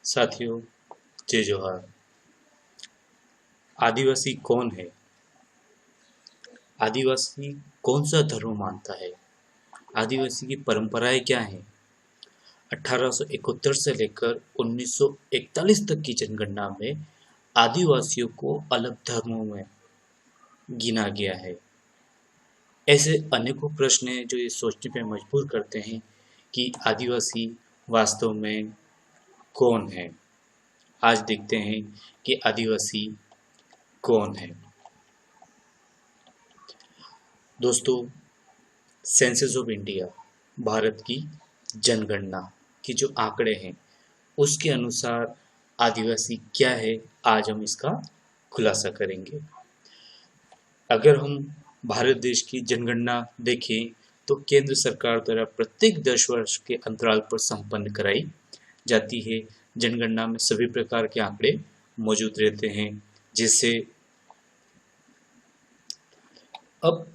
साथियों, जय जोहार। आदिवासी कौन है? आदिवासी कौन सा धर्म मानता है? आदिवासी की परंपराएं क्या हैं? 1871 से लेकर 1941 तक की जनगणना में आदिवासियों को अलग धर्मों में गिना गया है। ऐसे अनेकों प्रश्न हैं जो ये सोचने पे मजबूर करते हैं कि आदिवासी वास्तव में कौन है। आज देखते हैं कि आदिवासी कौन है। दोस्तों, सेंसस ऑफ इंडिया, भारत की जनगणना की जो आंकड़े हैं उसके अनुसार आदिवासी क्या है, आज हम इसका खुलासा करेंगे। अगर हम भारत देश की जनगणना देखें तो केंद्र सरकार द्वारा प्रत्येक 10 वर्ष के अंतराल पर संपन्न कराई जाती है। जनगणना में सभी प्रकार के आंकड़े मौजूद रहते हैं। जिससे अब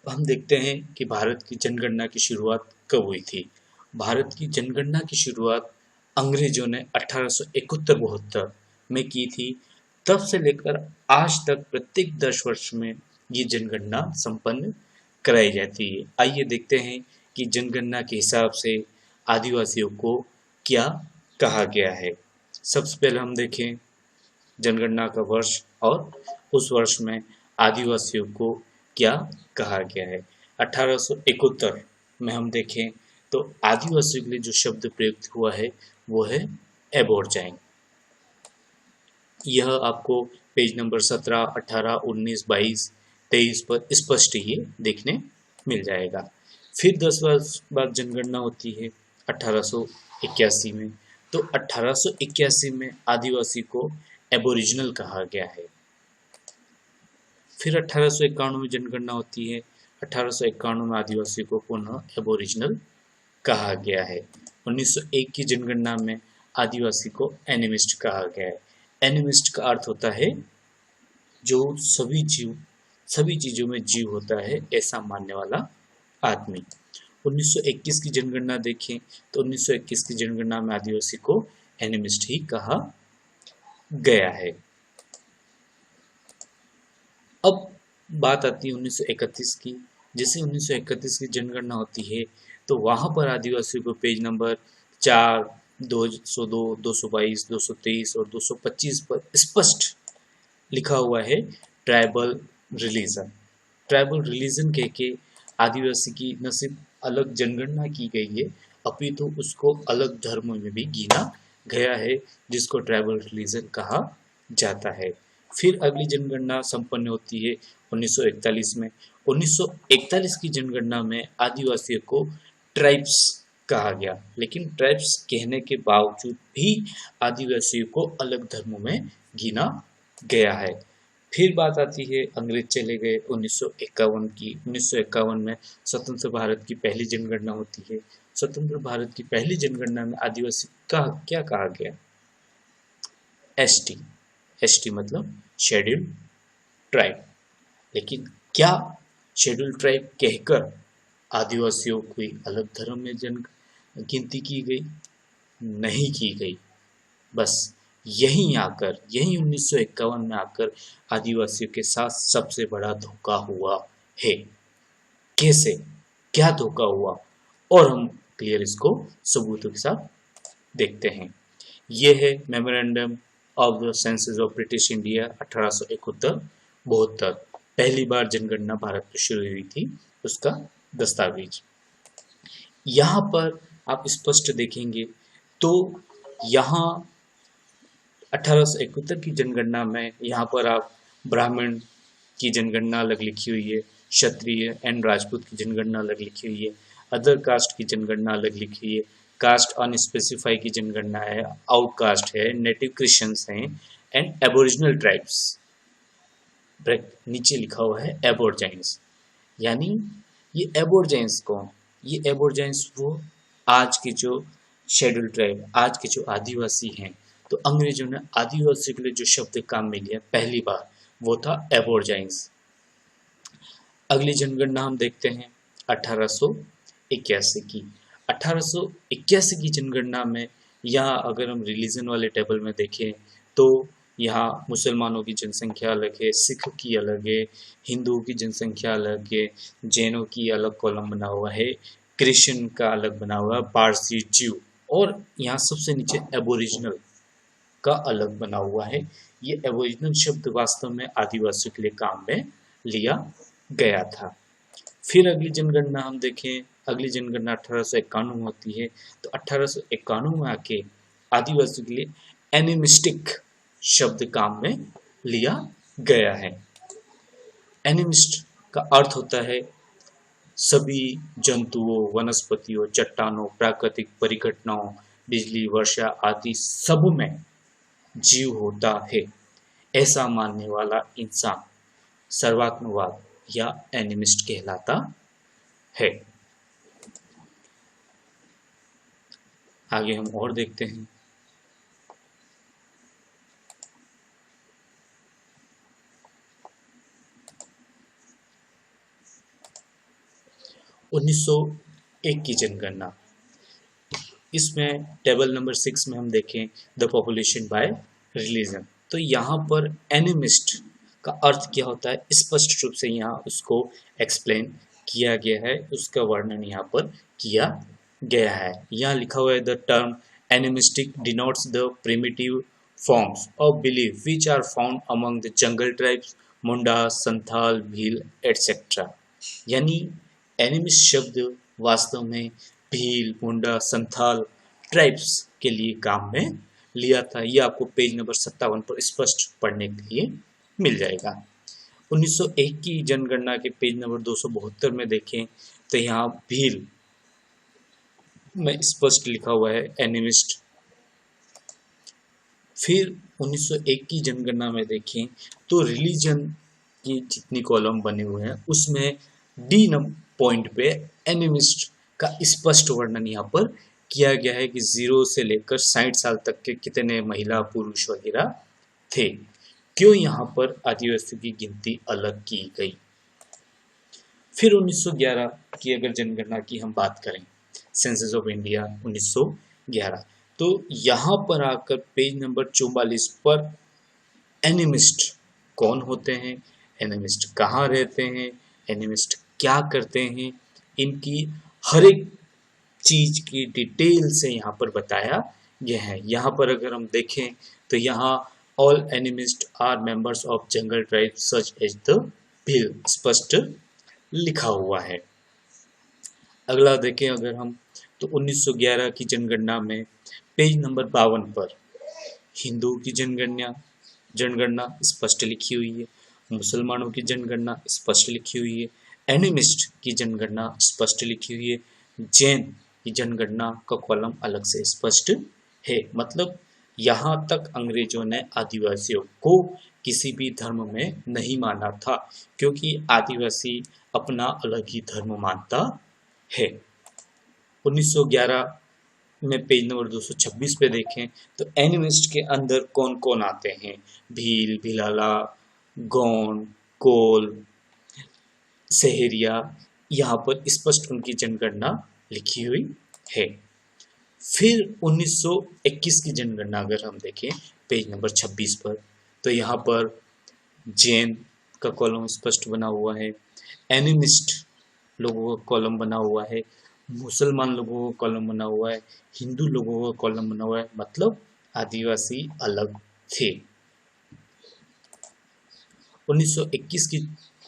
हम देखते हैं कि भारत की जनगणना की शुरुआत कब हुई थी। भारत की जनगणना की शुरुआत अंग्रेजों ने 1871-72 में की थी। तब से लेकर आज तक प्रत्येक 10 वर्ष में ये जनगणना संपन्न कराई जाती है। आइए देखते हैं कि जनगणना के हिसाब से आदिवासियों को क्या कहा गया है। सबसे पहले हम देखें जनगणना का वर्ष और उस वर्ष में आदिवासियों को क्या कहा गया है। 1871 में हम देखें तो आदिवासियों के लिए जो शब्द प्रयुक्त हुआ है वो है एबोरजाइन। यह आपको पेज नंबर 17, 18, 19, 22, 23 पर स्पष्ट ही देखने मिल जाएगा। फिर 10 वर्ष बाद जनगणना होती है 1881 में। तो 1881 में आदिवासी को एबोरिजिनल कहा गया है। फिर 1891 में जनगणना होती है। 1891 में आदिवासी को पुनः एबोरिजिनल कहा गया है। 1901 की जनगणना में आदिवासी को एनिमिस्ट कहा गया है। एनिमिस्ट का अर्थ होता है जो सभी चीजों में जीव होता है ऐसा मानने वाला आदमी। 1921 की जनगणना देखें तो 1921 की जनगणना में आदिवासी को एनिमिस्ट ही कहा गया है। अब बात आती है 1931 की। जैसे 1931 की जनगणना होती है तो वहां पर आदिवासियों को पेज नंबर 4, 202, 222, 223 और 225 पर स्पष्ट लिखा हुआ है ट्राइबल रिलीजन। ट्राइबल रिलीजन कह के आदिवासी की न सिर्फ अलग जनगणना की गई है अपितु तो उसको अलग धर्म में भी गिना गया है जिसको ट्राइबल रिलीजन कहा जाता है। फिर अगली जनगणना संपन्न होती है 1941 में। 1941 की जनगणना में आदिवासियों को ट्राइब्स कहा गया, लेकिन ट्राइब्स कहने के बावजूद भी आदिवासियों को अलग धर्मों में गिना गया है। फिर बात आती है अंग्रेज चले गए 1951 की। 1951 में स्वतंत्र भारत की पहली जनगणना होती है। स्वतंत्र भारत की पहली जनगणना में आदिवासी का क्या कहा गया? एसटी। एसटी मतलब शेड्यूल्ड ट्राइब। लेकिन क्या शेड्यूल्ड ट्राइब कहकर आदिवासियों को अलग धर्म में जन गिनती की गई? नहीं की गई। बस यहीं 1951 में आकर आदिवासियों के साथ सबसे बड़ा धोखा हुआ है। कैसे, क्या धोखा हुआ, और हम क्लियर इसको सबूतों के साथ देखते हैं। यह है memorandum of the census of British India 1871-72। पहली बार जनगणना भारत में शुरू हुई थी, उसका दस्तावेज। यहाँ पर आप स्पष्ट देखेंगे तो यहाँ 1871 की जनगणना में यहाँ पर आप ब्राह्मण की जनगणना अलग लिखी हुई है, क्षत्रिय एंड राजपूत की जनगणना अलग लिखी हुई है, अदर कास्ट की जनगणना अलग लिखी हुई है, कास्ट अनस्पेसिफाई की जनगणना है, आउटकास्ट है, नेटिव क्रिश्चियंस हैं एंड एबोरिजिनल ट्राइब्स। नीचे लिखा हुआ है एबोरजाइंस। यानी ये एबोरजाइंस कौन? ये एबोरजाइंस वो आज के जो शेड्यूल ट्राइब, आज के जो आदिवासी हैं। तो अंग्रेजों ने आदिवासी के लिए जो शब्द काम में लिया पहली बार वो था एबोरजाइंस। अगली जनगणना हम देखते हैं 1881 की। 1881 की जनगणना में यहाँ अगर हम रिलीजन वाले टेबल में देखें तो यहाँ मुसलमानों की जनसंख्या अलग है, सिख की अलग है, हिंदुओं की जनसंख्या अलग है, जैनों की अलग कॉलम बना हुआ है, क्रिश्चियन का अलग बना हुआ है, पारसी, ज्यू, और यहाँ सबसे नीचे एबोरिजिनल का अलग बना हुआ है। ये एबोरिजिनल शब्द वास्तव में आदिवासियों के लिए काम में लिया गया था। फिर अगली जनगणना हम देखें, अगली जनगणना 1891 में होती है। तो 1891 में आके आदिवासियों के लिए एनिमिस्टिक शब्द काम में लिया गया है। एनिमिस्ट का अर्थ होता है सभी जंतुओं, वनस्पतियों, चट्टानों, प्राकृतिक परिघटनाओं, बिजली, वर्षा आदि सब में जीव होता है, ऐसा मानने वाला इंसान सर्वात्मवाद या एनिमिस्ट कहलाता है। आगे हम और देखते हैं। उन्नीस सौ एक की जनगणना, इसमें टेबल नंबर 6 में हम देखें द पॉपुलेशन बाय रिलीजन। तो यहाँ पर एनिमिस्ट का अर्थ क्या होता है, स्पष्ट रूप से यहाँ उसको एक्सप्लेन किया गया है, उसका वर्णन यहाँ पर किया गया है। यहाँ लिखा हुआ है the term animistic denotes the primitive forms of belief which are found among the jungle tribes, Munda, Santhal, Bhil etcetera. यानी एनिमिस्ट शब्द वास्तव में भील, मुंडा, संथाल ट्राइब्स के लिए काम में लिया था। यह आपको पेज नंबर 57 पर स्पष्ट पढ़ने के लिए मिल जाएगा। 1901 की जनगणना के पेज नंबर 272 में देखें तो यहाँ भील में स्पष्ट लिखा हुआ है एनिमिस्ट। फिर 1901 की जनगणना में देखें तो रिलीजन की जितनी कॉलम बने हुए हैं उसमें डी पॉइंट पे एनिमिस्ट का स्पष्ट वर्णन यहाँ पर किया गया है कि 0 से लेकर 60 साल तक के कितने महिला, पुरुष वगैरह थे। क्यों यहाँ पर आदिवासियों की गिनती अलग की गई। फिर 1911 की अगर जनगणना की हम बात करें, सेंसस ऑफ इंडिया 1911, तो यहाँ पर आकर पेज नंबर 44 पर एनिमिस्ट कौन होते हैं, एनिमिस्ट कहाँ रहते हैं, एनिमिस्ट क्या करते हैं, इनकी हर एक चीज की डिटेल से यहाँ पर बताया गया है। यहाँ पर अगर हम देखें तो यहाँ all animist are members of jungle tribe such as the Bhil स्पष्ट लिखा हुआ है। अगला देखें अगर हम तो 1911 की जनगणना में पेज नंबर 52 पर हिंदुओं की जनगणना स्पष्ट लिखी हुई है, मुसलमानों की जनगणना स्पष्ट लिखी हुई है, एनिमिस्ट की जनगणना स्पष्ट लिखी हुई है, जैन की जनगणना का कॉलम अलग से स्पष्ट है। मतलब यहाँ तक अंग्रेजों ने आदिवासियों को किसी भी धर्म में नहीं माना था, क्योंकि आदिवासी अपना अलग ही धर्म मानता है। 1911 में पेज नंबर 226 पे देखें तो एनिमिस्ट के अंदर कौन कौन आते हैं, भील, भिलाला, गौंड, कोल, सहरिया, यहाँ पर स्पष्ट उनकी जनगणना लिखी हुई है। फिर 1921 की जनगणना अगर हम देखें पेज नंबर 26 पर तो यहाँ पर जैन का कॉलम स्पष्ट बना हुआ है, एनिमिस्ट लोगों का कॉलम बना हुआ है, मुसलमान लोगों का कॉलम बना हुआ है, हिंदू लोगों का कॉलम बना हुआ है, मतलब आदिवासी अलग थे। 1921 की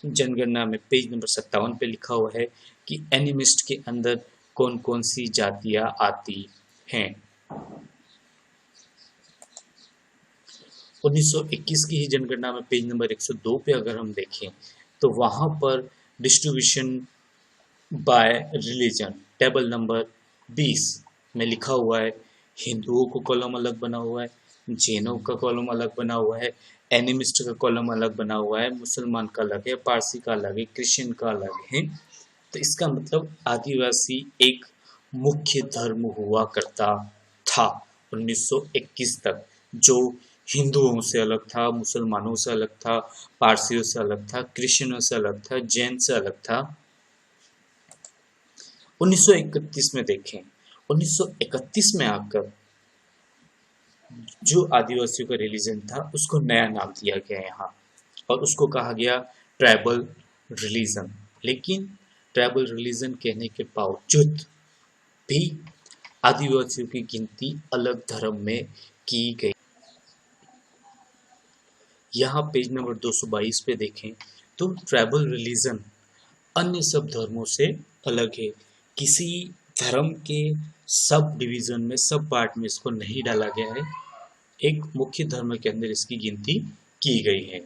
जनगणना में पेज नंबर 57 पे लिखा हुआ है कि एनिमिस्ट के अंदर कौन कौन सी जातियां आती हैं। 1921 की ही जनगणना में पेज नंबर 102 पे अगर हम देखें तो वहां पर distribution by religion table number 20 में लिखा हुआ है हिंदुओं को कॉलम अलग बना हुआ है, जैनों का कॉलम अलग बना हुआ है, एनिमिस्ट का कॉलम अलग बना हुआ है, मुसलमान का अलग है, पारसी का अलग है, क्रिश्चियन का अलग है। तो इसका मतलब आदिवासी एक मुख्य धर्म हुआ करता था 1921 तक, जो हिंदुओं से अलग था, मुसलमानों से अलग था, पारसियों से अलग था, क्रिश्चियनों से अलग था, जैन से अलग था। 1931 में देखें, 1931 में आकर जो आदिवासियों का रिलीजन था उसको नया नाम दिया गया यहाँ, और उसको कहा गया ट्राइबल रिलीजन। लेकिन ट्राइबल रिलीजन कहने के बावजूद भी आदिवासियों की गिनती अलग धर्म में की गई। यहाँ पेज नंबर 222 पे देखें तो ट्राइबल रिलीजन अन्य सब धर्मों से अलग है। किसी धर्म के सब डिवीजन में, सब पार्ट में इसको नहीं डाला गया है। एक मुख्य धर्म के अंदर इसकी गिनती की गई है।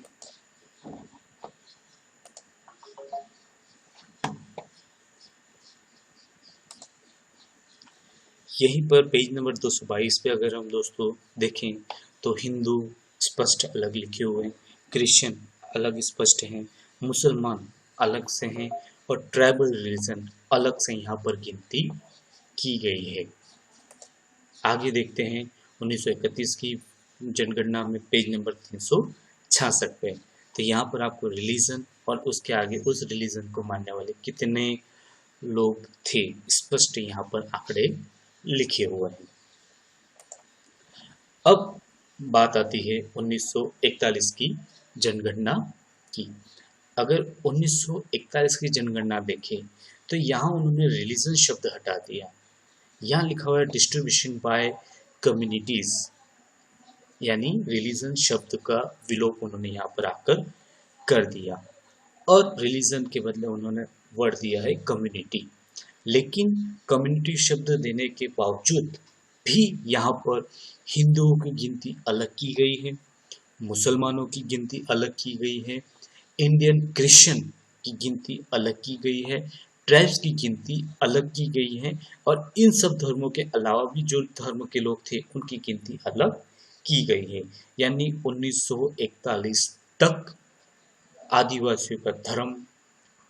यहीं पर पेज नंबर 222 पे अगर हम दोस्तों देखें तो हिंदू स्पष्ट अलग लिखे हुए हैं, क्रिश्चियन अलग स्पष्ट हैं, मुसलमान अलग से हैं, और ट्राइबल रिलीजन अलग से यहाँ पर गिनती की गई है। आगे देखते हैं 1931 की जनगणना में पेज नंबर 366 पे। तो यहाँ पर आपको रिलीजन और उसके आगे उस रिलीजन को मानने वाले कितने लोग थे स्पष्ट यहाँ पर आंकड़े लिखे हुए हैं। अब बात आती है 1941 की जनगणना की। अगर 1941 की जनगणना देखें तो यहाँ उन्होंने रिलीजन शब्द हटा दिया। यहाँ लिखा हुआ है डिस्ट्रीब्यूशन बाय कम्युनिटीज, यानी रिलीजन शब्द का विलोप उन्होंने यहाँ पर आकर कर दिया, और रिलीजन के बदले उन्होंने वर्ड दिया है कम्युनिटी। लेकिन कम्युनिटी शब्द देने के बावजूद भी यहाँ पर हिंदुओं की गिनती अलग की गई है, मुसलमानों की गिनती अलग की गई है, इंडियन क्रिश्चियन की गिनती अलग की गई है, ट्राइब्स की गिनती अलग की गई है, और इन सब धर्मों के अलावा भी जो धर्म के लोग थे उनकी गिनती अलग की गई है। यानी 1941 तक आदिवासियों का धर्म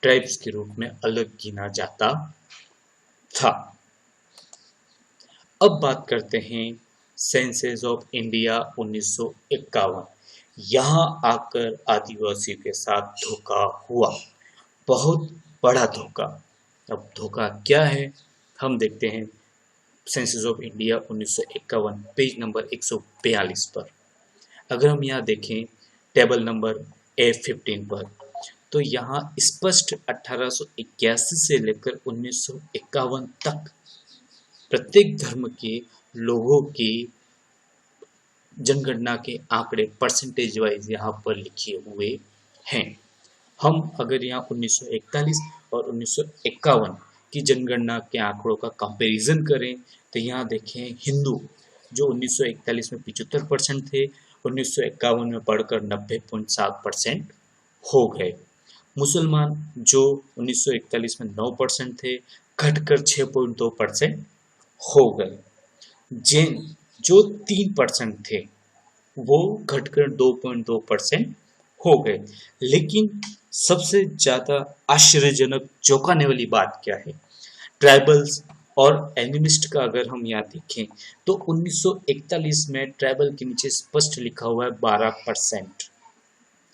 ट्राइब्स के रूप में अलग गिना जाता था। अब बात करते हैं सेंसस ऑफ इंडिया 1951। यहाँ आकर आदिवासियों के साथ धोखा हुआ, बहुत बड़ा धोखा। अब धोखा क्या है हम देखते हैं census of India 1951 page number 142 पर। अगर हम यहाँ देखें टेबल नंबर A15 पर, तो यहाँ स्पष्ट 1881 से लेकर 1951 तक प्रत्येक धर्म के लोगों की जनगणना के आंकड़े परसेंटेज वाइज यहाँ पर लिखे हुए हैं। हम अगर यहाँ 1941 और 1951 की जनगणना के आंकड़ों का कंपैरिजन करें तो यहाँ देखें हिंदू जो 1941 में 75% थे, 1951 में बढ़कर 90.7% हो गए। मुसलमान जो 1941 में 9% थे, घटकर 6.2% हो गए। जैन जो 3% थे वो घटकर 2.2% हो गए। लेकिन सबसे ज्यादा आश्चर्यजनक चौंकाने वाली बात क्या है, ट्राइबल्स और एनिमिस्ट का अगर हम यहाँ देखें तो 1941 में ट्राइबल के नीचे स्पष्ट लिखा हुआ है 12%।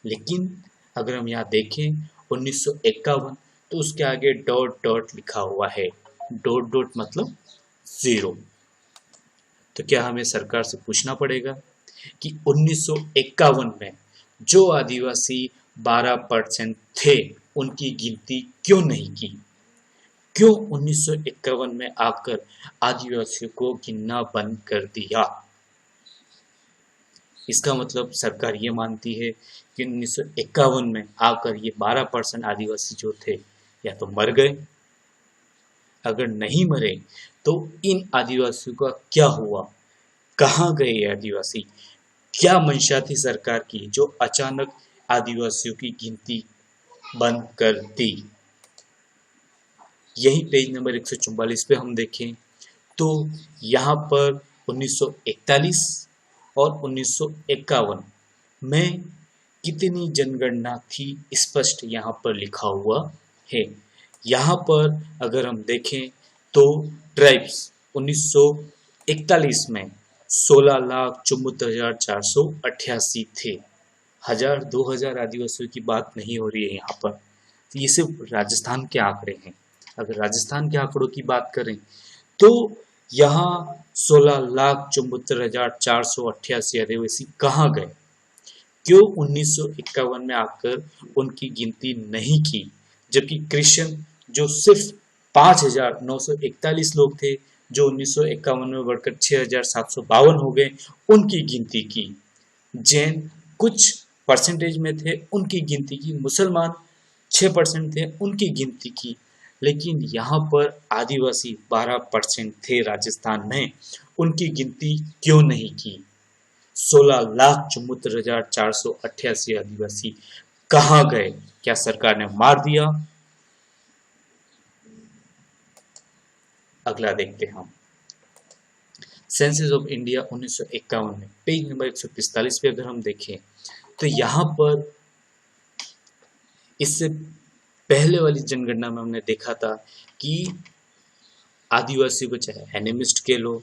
लेकिन अगर हम यहाँ देखें 1951 तो उसके आगे डॉट डॉट लिखा हुआ है, डॉट डॉट मतलब 0। तो क्या हमें सरकार से पूछना पड़ेगा कि 1951 में जो आदिवासी 12% थे उनकी गिनती क्यों नहीं की, क्यों 1951 में आकर आदिवासियों को गिनना बंद कर दिया। इसका मतलब सरकार ये मानती है कि 1951 में आकर ये 12% आदिवासी जो थे या तो मर गए, अगर नहीं मरे तो इन आदिवासियों का क्या हुआ, कहाँ गए आदिवासी, क्या मंशा थी सरकार की जो अचानक आदिवासियों की गिनती बंद कर दी। यही पेज नंबर 144 पे हम देखें तो यहाँ पर 1941 और 1951 में कितनी जनगणना थी स्पष्ट यहाँ पर लिखा हुआ है। यहाँ पर अगर हम देखें तो ट्राइब्स 1941 में 16,74,488 थे। 1000-2000 आदिवासियों की बात नहीं हो रही है यहाँ पर, ये सिर्फ राजस्थान के आंकड़े हैं। अगर राजस्थान के आंकड़ों की बात करें तो यहाँ 16,74,488 आदिवासी कहाँ गए? क्यों 1951 में आकर उनकी गिनती नहीं की, जबकि क्रिश्चियन जो सिर्फ 5,941 लोग थे, जो 1951 में बढ़कर 6,752 हो गए, उनकी गिनती की। जैन कुछ परसेंटेज में थे, उनकी गिनती की। मुसलमान 6% थे, उनकी गिनती की। लेकिन यहाँ पर आदिवासी 12% थे राजस्थान में, उनकी गिनती क्यों नहीं की? 16,74,488 आदिवासी कहाँ गए? क्या सरकार ने मार दिया? अगला देखते हैं हम। सेंसस ऑफ इंडिया 1951 में पेज नंबर 145 पे अगर हम देखें तो यहाँ पर इससे पहले वाली जनगणना में हमने देखा था कि आदिवासी को चाहे एनिमिस्ट के लो,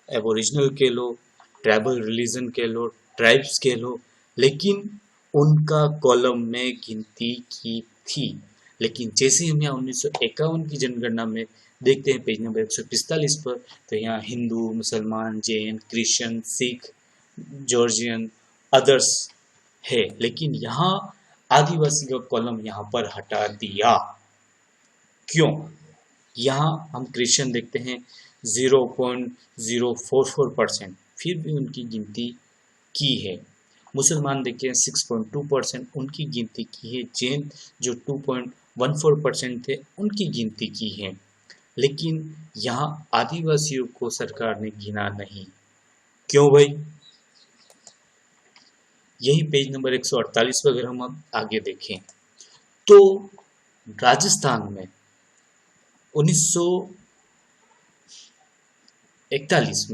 एबोरिजिनल के लो, ट्राइबल रिलीजन के लो, ट्राइब्स के लो, लेकिन उनका कॉलम में गिनती की थी। लेकिन जैसे हम यहाँ 1951 की जनगणना में देखते हैं पेज नंबर 145 पर, तो यहाँ हिंदू, मुसलमान, Jain, Christian, Sikh, Georgian, others है, लेकिन यहाँ आदिवासी का कॉलम यहाँ पर हटा दिया। क्यों? यहाँ हम क्रिश्चियन देखते हैं 0.044%, फिर भी उनकी गिनती की है। मुसलमान देखते हैं 6.2%, उनकी गिनती की है। जैन जो 2.14% थे, उनकी गिनती की है। लेकिन यहाँ आदिवासियों को सरकार ने गिना नहीं। क्यों भाई? यही पेज नंबर 148 पर अगर हम आगे देखें तो राजस्थान में 1941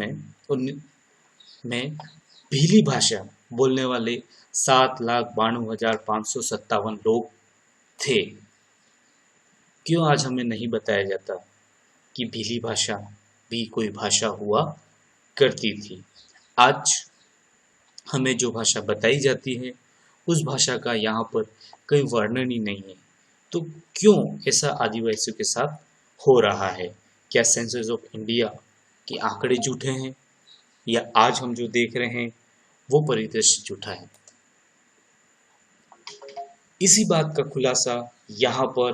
में भीली भाषा बोलने वाले 7,92,557 लोग थे। क्यों आज हमें नहीं बताया जाता कि भीली भाषा भी कोई भाषा हुआ करती थी? आज हमें जो भाषा बताई जाती है उस भाषा का यहाँ पर कोई वर्णन ही नहीं है। तो क्यों ऐसा आदिवासियों के साथ हो रहा है? क्या सेंसस ऑफ इंडिया के आंकड़े झूठे हैं, या आज हम जो देख रहे हैं वो परिदृश्य झूठा है? इसी बात का खुलासा यहाँ पर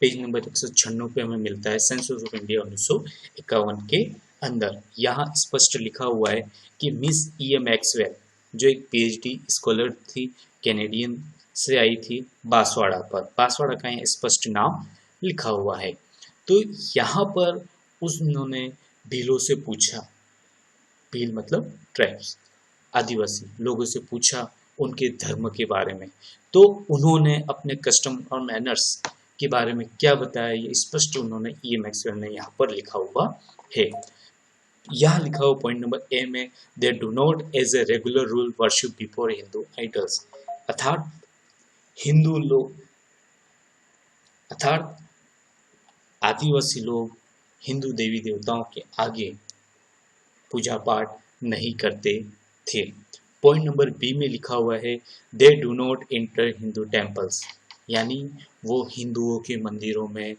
पेज नंबर 196 पे हमें मिलता है, सेंसस ऑफ इंडिया 1951 के अंदर। यहाँ स्पष्ट लिखा हुआ है कि मिस ई एम मैक्सवेल जो एक पीएचडी स्कॉलर थी, कैनेडियन से आई थी, बांसवाड़ा पर, बांसवाड़ा का यहाँ स्पष्ट नाम लिखा हुआ है। तो यहाँ पर उन्होंने भीलों से पूछा, भील मतलब ट्राइब्स, आदिवासी लोगों से पूछा उनके धर्म के बारे में, तो उन्होंने अपने कस्टम और मैनर्स के बारे में क्या बताया, ये स्पष्ट उन्होंने ई मैक्सवेल ने यहाँ पर लिखा हुआ है। यहाँ लिखा हुआ पॉइंट नंबर ए में, they do not as a regular rule worship before Hindu idols, अर्थात हिंदू लोग, अर्थात आदिवासी लोग हिंदू देवी देवताओं के आगे पूजा पाठ नहीं करते थे। पॉइंट नंबर बी में लिखा हुआ है, दे do not enter Hindu temples, यानी वो हिंदुओं के मंदिरों में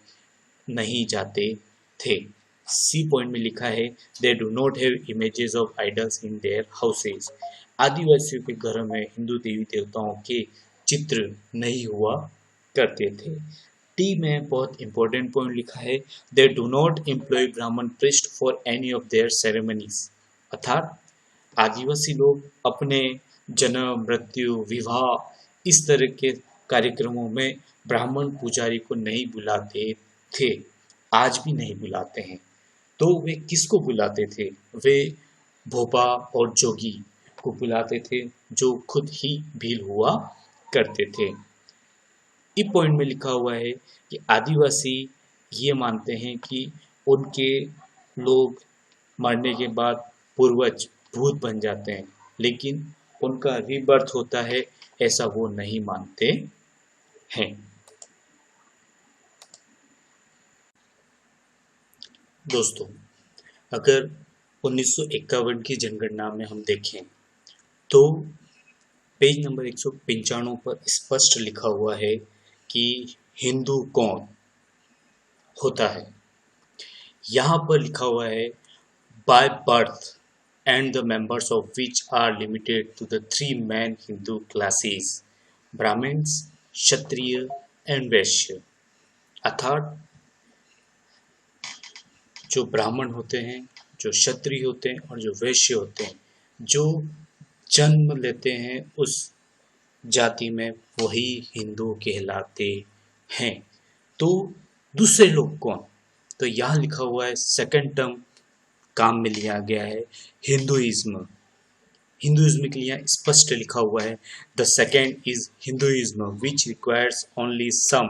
नहीं जाते थे। सी पॉइंट में लिखा है, दे do not have images of idols in their houses, आदिवासियों के घर में हिंदू देवी देवताओं के चित्र नहीं हुआ करते थे। टी में बहुत इंपॉर्टेंट पॉइंट लिखा है, दे डू नॉट एम्प्लॉय ब्राह्मण priest for any of their ceremonies, अर्थात आदिवासी लोग अपने जन्म, मृत्यु, विवाह इस तरह के कार्यक्रमों में ब्राह्मण पुजारी को नहीं बुलाते थे, आज भी नहीं बुलाते हैं। तो वे किसको बुलाते थे? वे भोपा और जोगी को बुलाते थे, जो खुद ही भील हुआ करते थे। इस पॉइंट में लिखा हुआ है कि आदिवासी ये मानते हैं कि उनके लोग मरने के बाद पूर्वज भूत बन जाते हैं, लेकिन उनका रीबर्थ होता है, ऐसा वो नहीं मानते हैं। दोस्तों, अगर 1951 की जनगणना में हम देखें तो पेज नंबर 195 पर स्पष्ट लिखा हुआ है कि हिंदू कौन होता है। यहाँ पर लिखा हुआ है by birth and the members of which are limited to the three main Hindu classes Brahmins, Kshatriya and Vaishya। अर्थात जो ब्राह्मण होते हैं, जो क्षत्रिय होते हैं और जो वैश्य होते हैं, जो जन्म लेते हैं उस जाति में, वही हिंदू कहलाते हैं। तो दूसरे लोग कौन? तो यहाँ लिखा हुआ है सेकंड टर्म काम में लिया गया है हिंदुइज्म। हिंदुइज्म के लिए स्पष्ट लिखा हुआ है the second is Hinduism which requires only some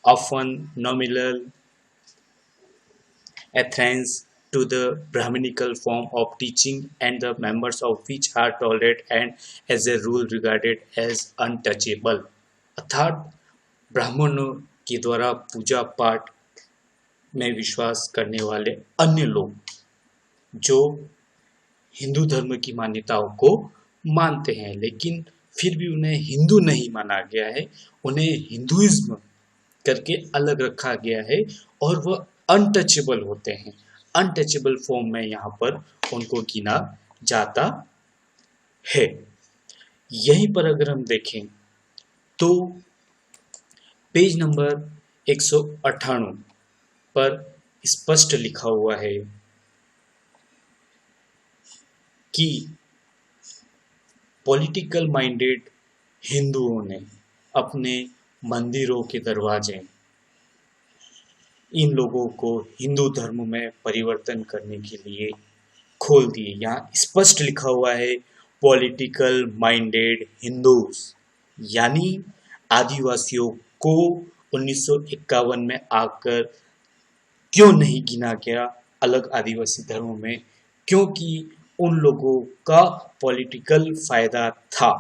often nominal adherence to the Brahminical form of teaching and the members of which are tolerant and as a rule regarded as untouchable। अर्थात ब्राह्मणों के द्वारा पूजा पाठ में विश्वास करने वाले अन्य लोग जो हिंदू धर्म की मान्यताओं को मानते हैं, लेकिन फिर भी उन्हें हिंदू नहीं माना गया है, उन्हें हिंदुइज्म करके अलग रखा गया है और वह अनटचेबल होते हैं। अनटचेबल फॉर्म में यहाँ पर उनको गिना जाता है। यहीं पर अगर हम देखें तो पेज नंबर 198 पर स्पष्ट लिखा हुआ है कि पॉलिटिकल माइंडेड हिंदुओं ने अपने मंदिरों के दरवाजे इन लोगों को हिंदू धर्म में परिवर्तन करने के लिए खोल दिए। यहाँ स्पष्ट लिखा हुआ है पॉलिटिकल माइंडेड हिंदूज, यानी आदिवासियों को 1951 में आकर क्यों नहीं गिना गया अलग आदिवासी धर्मों में? क्योंकि उन लोगों का पॉलिटिकल फायदा था।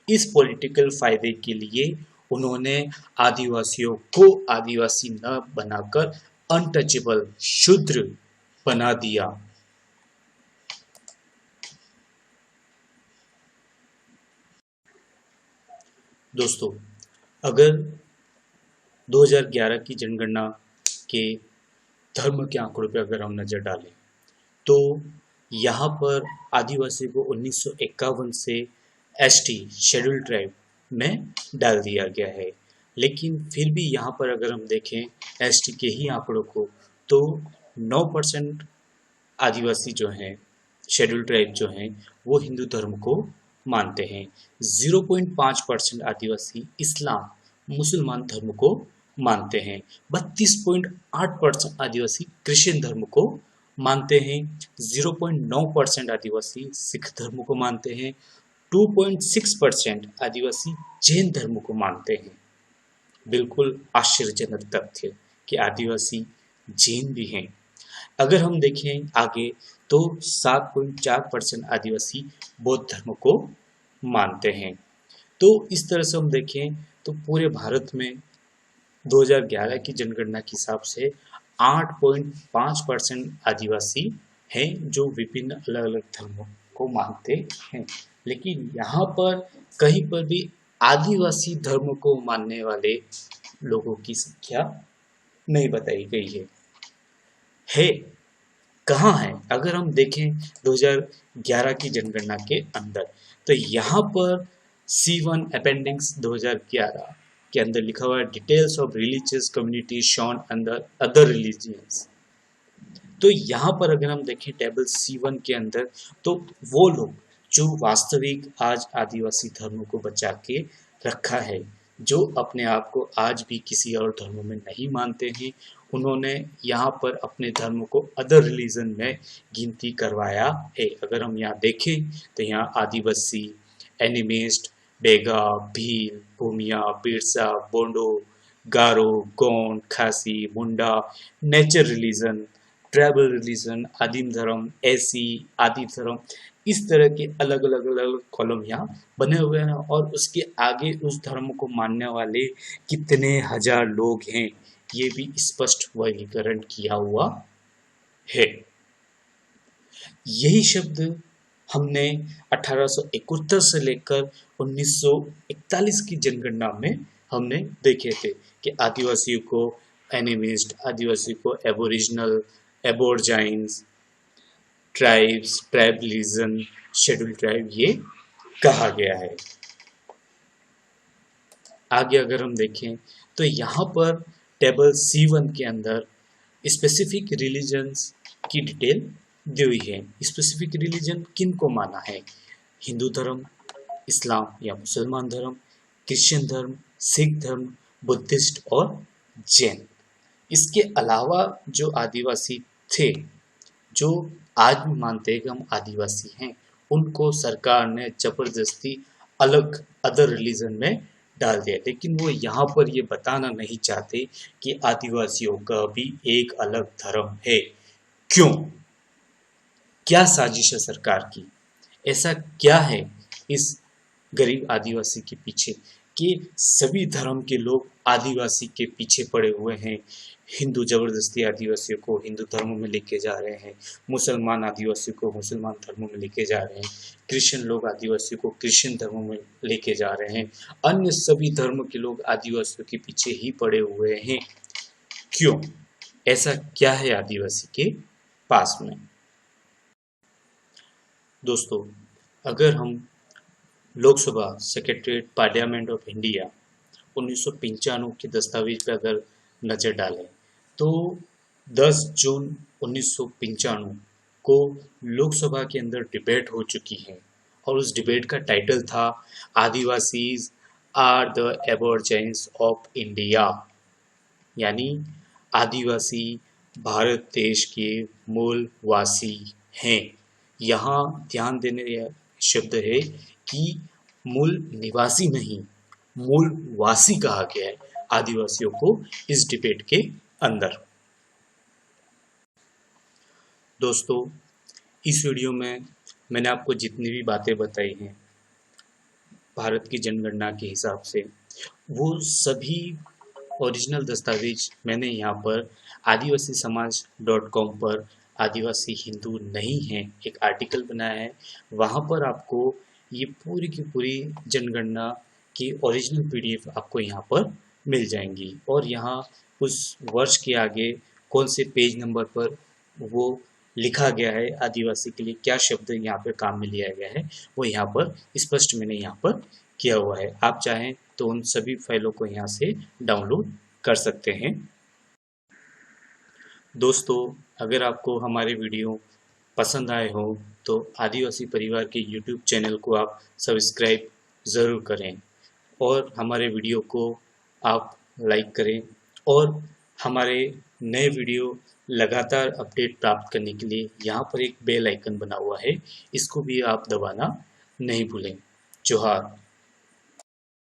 इस पॉलिटिकल फायदे के लिए उन्होंने आदिवासियों को आदिवासी न बनाकर अनटचेबल शूद्र बना दिया। दोस्तों, अगर 2011 की जनगणना के धर्म के आंकड़ों पर अगर हम नजर डालें तो यहाँ पर आदिवासी को 1951 से एसटी शेड्यूल ट्राइब में डाल दिया गया है, लेकिन फिर भी यहाँ पर अगर हम देखें एसटी के ही आंकड़ों को तो 9% आदिवासी जो हैं, शेड्यूल ट्राइब जो हैं, वो हिंदू धर्म को मानते हैं। 0.5% आदिवासी इस्लाम मुसलमान धर्म को मानते हैं। 32.8% आदिवासी क्रिश्चियन धर्म को मानते हैं। 0.9% आदिवासी सिख धर्म को मानते हैं। 2.6% आदिवासी जैन धर्म को मानते हैं। बिल्कुल आश्चर्यजनक तथ्य कि आदिवासी जैन भी हैं। अगर हम देखें आगे तो 7.4% आदिवासी बौद्ध धर्म को मानते हैं। तो इस तरह से हम देखें तो पूरे भारत में 2011 की जनगणना के हिसाब से 8.5% आदिवासी हैं जो विभिन्न अलग अलग धर्मों को मानते हैं, लेकिन यहाँ पर कहीं पर भी आदिवासी धर्म को मानने वाले लोगों की संख्या नहीं बताई गई है कहाँ है? अगर हम देखें 2011 की जनगणना के अंदर तो यहाँ पर C1 अपेंडिक्स 2011 के अंदर लिखा हुआ है details of religious community shown under other religions. तो यहाँ पर अगर हम देखें टेबल C1 के अंदर तो वो लोग जो वास्तविक आज आदिवासी धर्म को बचा के रखा है, जो अपने आप को आज भी किसी और धर्म में नहीं मानते हैं, उन्होंने यहाँ पर अपने धर्म को अदर रिलीजन में गिनती करवाया है। अगर हम यहाँ देखें तो यहाँ आदिवासी, एनिमिस्ट, बेगा, भील, भूमिया, बिरसा, बोंडो, गारो, गोंड, खासी, मुंडा, नेचर रिलीजन, ट्राइबल रिलीजन, आदिम धर्म, ऐसी आदि धर्म, इस तरह के अलग अलग अलग कॉलम यहाँ बने हुए हैं और उसके आगे उस धर्म को मानने वाले कितने हजार लोग हैं ये भी स्पष्ट वर्गीकरण किया हुआ है। यही शब्द हमने 1871 से लेकर 1941 की जनगणना में हमने देखे थे कि आदिवासियों को एनिमिस्ट, आदिवासी को aboriginal, aborigines, tribes, tribe region, schedule tribe ये कहा गया है। आगे अगर हम देखें तो यहाँ पर टेबल C1 के अंदर स्पेसिफिक रिलीजन्स की डिटेल दी हुई है। स्पेसिफिक रिलीजन किन को माना है? हिंदू धर्म, इस्लाम या मुसलमान धर्म, क्रिश्चियन धर्म, सिख धर्म, बुद्धिस्ट और जैन। इसके अलावा जो आदिवासी थे, जो आज भी मानते हैं कि हम आदिवासी हैं, उनको सरकार ने जबरदस्ती अलग अदर रिलीजन में डाल दिया। लेकिन वो यहाँ पर ये बताना नहीं चाहते कि आदिवासियों का भी एक अलग धर्म है। क्यों? क्या साजिश है सरकार की? ऐसा क्या है इस गरीब आदिवासी के पीछे कि सभी धर्म के लोग आदिवासी के पीछे पड़े हुए हैं? हिंदू जबरदस्ती आदिवासियों को हिंदू धर्मों में लेके जा रहे हैं, मुसलमान आदिवासियों को मुसलमान धर्मों में लेके जा रहे हैं, क्रिश्चियन लोग आदिवासियों को क्रिश्चियन धर्मों में लेके जा रहे हैं, अन्य सभी धर्म के लोग आदिवासियों के पीछे ही पड़े हुए हैं। क्यों? ऐसा क्या है आदिवासी के पास में? दोस्तों, अगर हम Lok Sabha secretariat parliament of India 1995 के दस्तावेज पर अगर नज़र डालें तो 10 जून 1995 को लोकसभा के अंदर डिबेट हो चुकी है और उस डिबेट का टाइटल था Adivasis are the aborigines of India, यानी आदिवासी भारत देश के मूलवासी हैं। यहाँ ध्यान देने यह शब्द है कि मूल निवासी नहीं, मूलवासी कहा गया है आदिवासियों को इस डिबेट के अंदर। दोस्तों, इस वीडियो में मैंने आपको जितनी भी बातें बताई हैं भारत की जनगणना के हिसाब से, वो सभी ओरिजिनल दस्तावेज मैंने यहाँ पर आदिवासी समाज .com पर आदिवासी हिंदू नहीं है एक आर्टिकल बनाया है। वहाँ पर आपको ये पूरी की पूरी जनगणना की ओरिजिनल PDF आपको यहाँ पर मिल जाएंगी और यहाँ उस वर्ष के आगे कौन से पेज नंबर पर वो लिखा गया है, आदिवासी के लिए क्या शब्द यहाँ पर काम में लिया गया है, वो यहाँ पर स्पष्ट मैंने यहाँ पर किया हुआ है। आप चाहें तो उन सभी फाइलों को यहाँ से डाउनलोड कर सकते हैं। दोस्तों, अगर आपको हमारे वीडियो पसंद आए हो तो आदिवासी परिवार के YouTube चैनल को आप सब्सक्राइब ज़रूर करें और हमारे वीडियो को आप लाइक करें और हमारे नए वीडियो लगातार अपडेट प्राप्त करने के लिए यहाँ पर एक बेल आइकन बना हुआ है, इसको भी आप दबाना नहीं भूलें। जोहार।